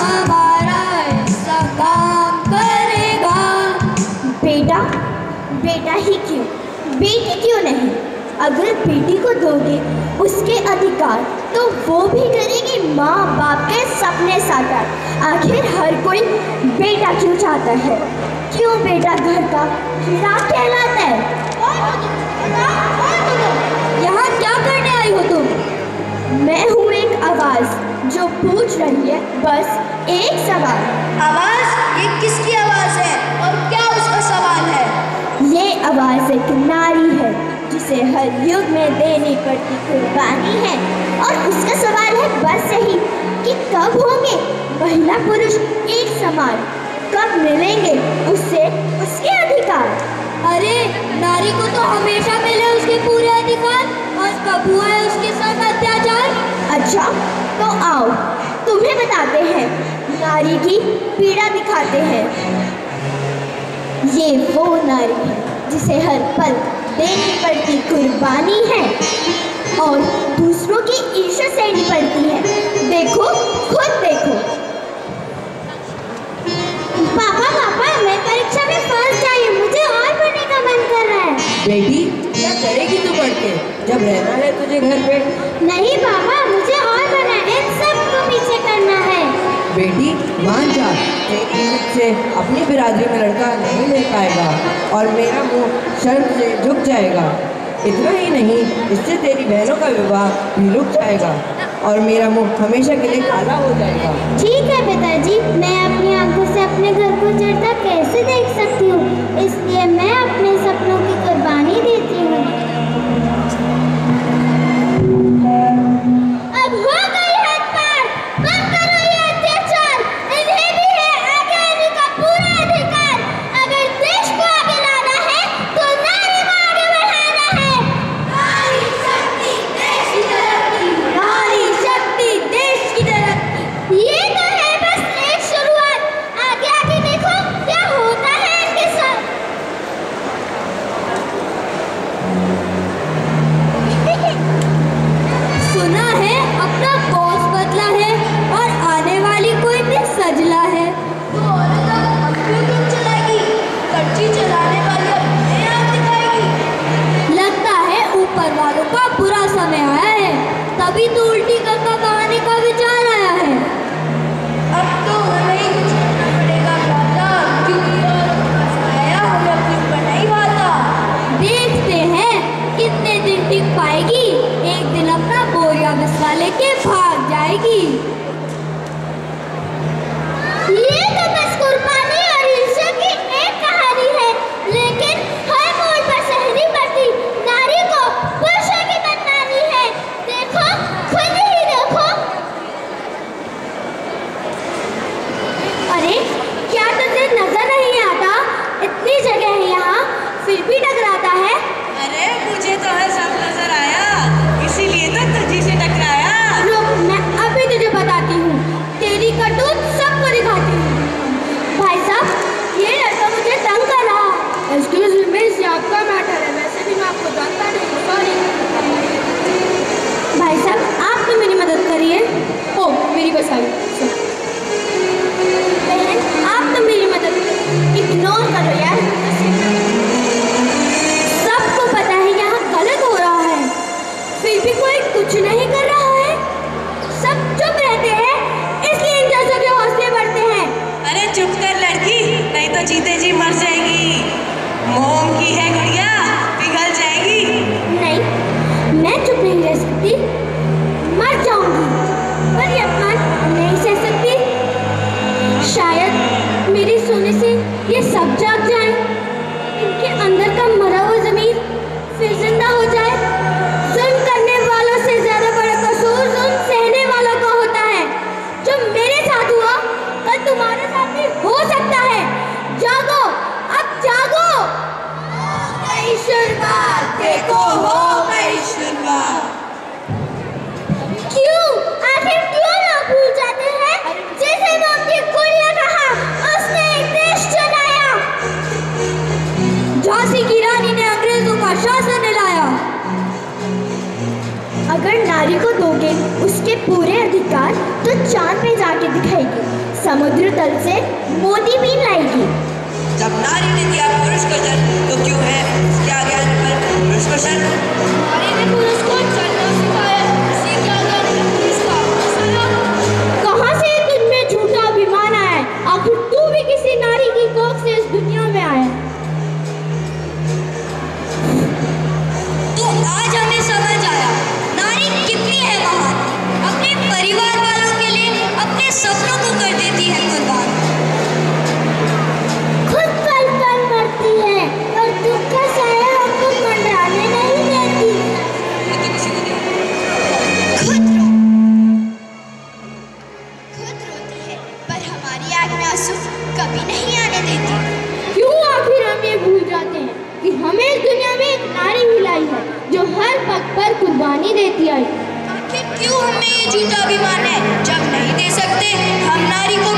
हमारा ऐसा काम करेगा। बेटा बेटा ही क्यों, बेटी क्यों नहीं? अगर बेटी को दोगे उसके अधिकार तो वो भी करेगी माँ बाप के सपने साकार। आखिर हर कोई बेटा क्यों चाहता है? क्यों बेटा घर का हीरा कहलाता है? यहाँ क्या करने आई हो तुम? मैं हूँ एक आवाज़ जो पूछ रही है बस एक सवाल। आवाज़? ये किसकी आवाज़ है और क्या उसका सवाल है? ये आवाज़ एक नारी है जिसे हर युग में देनी पड़ती कुर्बानी है। और उसका सवाल है बस यही कि कब होंगे महिला पुरुष एक समान, कब मिलेंगे उससे उसके अधिकार। अरे नारी को तो हमेशा मिले उसके पूरे अधिकार, और कब हुआ है उसके साथ अत्याचार? अच्छा तो आओ तुम्हें बताते हैं, नारी की पीड़ा दिखाते हैं। ये वो नारी है जिसे हर पल देनी पड़ती कुर्बानी है और दूसरों की ईर्ष्या सहनी पड़ती है। देखो खुद देखो। पापा पापा मैं परीक्षा में फर्स्ट आई हूँ, मुझे और पढ़ने का मन कर रहा है। बेटी क्या करेगी तू पढ़ के, जब रहना है तुझे घर पे? नहीं पापा मुझे और पढ़ना है, इन सबको पीछे करना है। बेटी मान जा, तेरी हिम्मत से अपनी बिरादरी में लड़का नहीं मिल पाएगा और मेरा मुंह शर्म से झुक जाएगा। इतना ही नहीं, इससे तेरी बहनों का विवाह भी रुक जाएगा और मेरा मुंह हमेशा के लिए काला हो जाएगा। ठीक है पिताजी, मैं अपनी आंखों से अपने घर को जलता कैसे देख सकती हूँ, इसलिए मैं अपने सपनों की कुर्बानी देती हूँ। अब हो गई हद पार, बंद करो ये अत्याचार। इन्हें भी है आगे आने का पूरा अधिकार। अगर देश को आगे लाना है तो नारी को आगे बढ़ाना है। नारी शक्ति देश की तरक्की, नारी शक्ति देश की तरक्की। ये तो है बस एक शुरुआत, आगे आगे देखो क्या होता है इनके साथ। सुना है अपना बॉस बदला है और आने वाली कोई दिन सजला है। तो औरत अब कंप्यूटर चलाएगी, कच्ची चलाने वाली अपने आप दिखाएगी। लगता है ऊपर वालों का बुरा समय आया है, तभी तो उल्टी गंगा बहाने का विचार आया है। अब तो हमें ही कुछ करना पड़ेगा राजा, क्योंकि औरत का साया हमें अपने ऊपर नहीं भाता। देखते हैं कितने दिन टिक पाएगी, एक दिन अपना बोरिया बिस्वा लेके भाग जाएगी। ये तो बस कुर्बानी और ईर्ष्या की एक कहानी है, लेकिन हर मोड़ पर सहनी पड़ती नारी को पुरुषों की बदनामी है। देखो खुद ही देखो। अरे क्या तुझे नजर नहीं आता, इतनी जगह है यहाँ फिर भी टकराता है। अरे मुझे तो हर सब नजर आया, इसीलिए तो तुझी से टकराया। रुक मैं अभी तुझे बताती हूँ, तेरी करतूत सबको दिखाती हूँ। भाई साहब ये लड़का मुझे तंग कर रहा। एक्सक्यूज मी मिस, ये आपका मैटर है, वैसे भी मैं आपको जानता नहीं हूँ, सॉरी। भाई साहब आप तो मेरी मदद करिए। ओ मेरी बस आई। बहन आप तो मेरी मदद इग्नोर करो यार। सबको पता है यहाँ गलत हो रहा है, फिर भी कोई कुछ नहीं कर रहा है। सब चुप रहते हैं, इसलिए इन जैसों के हौसले बढ़ते हैं। अरे चुप कर लड़की, नहीं तो जीते जी मर जाएगी। मोम की है गुड़िया, पिघल जाएगी। नहीं मैं चुप नहीं रह सकती, मर जाऊंगी, पर ये अपमान नहीं सह सकती। शायद मेरी सोने से ये सब जाग जाए, इनके अंदर का मरा हुआ ज़मीर फिर जिंदा हो जाए। जुल्म करने वालों से ज्यादा बड़ा कसूर जुल्म सहने वालों का होता है। जो मेरे साथ हुआ कल तुम्हारे साथ भी हो सकता है। जागो अब जागो। नई शुरुआत देखो, हो गई शुरुआत। क्यों आखिर क्यों लोग भूल जाते हैं, जैसे मोम की गुड़िया कहा उसने एक देश चलाया। झांसी की रानी ने अंग्रेजों का शासन दिलाया। अगर नारी को दोगे उसके पूरे अधिकार तो चांद पे जाके दिखाएगी। समुद्र तल से मोती बीन लाएगी। जब नारी ने किया पुरुष को जन्म तो क्यों है उसके आज्ञा पर पुरुष को शर्म? नारी ने पुरुष को चलना सिखाया, इसी के आगे पुरुष का अपना। कहाँ से तुझमें झूठा अभिमान आया? आखिर तू भी किसी नारी की कोख से इस दुनिया में आया। तो आज हमें समझ आया नारी कितनी है महान। अपने परिवार वालों के लिए अपने सपनों को कर देती है कुर्बान। खुद पल पल मरती है और दुख का साया हमको मंडराने नहीं देती। ये तो किसी को नहीं। खुद रोती है पर हमारी आंख में आंसू कभी नहीं आने देती। क्यों आखिर हम ये भूल जाते हैं कि हमें इस दुनिया में एक नारी मिलाई है जो हर पग पर कुर्बानी देती आई। आखिर क्यों हमें ये झूठा अभिमान है? जब नहीं दे सकते हम नारी को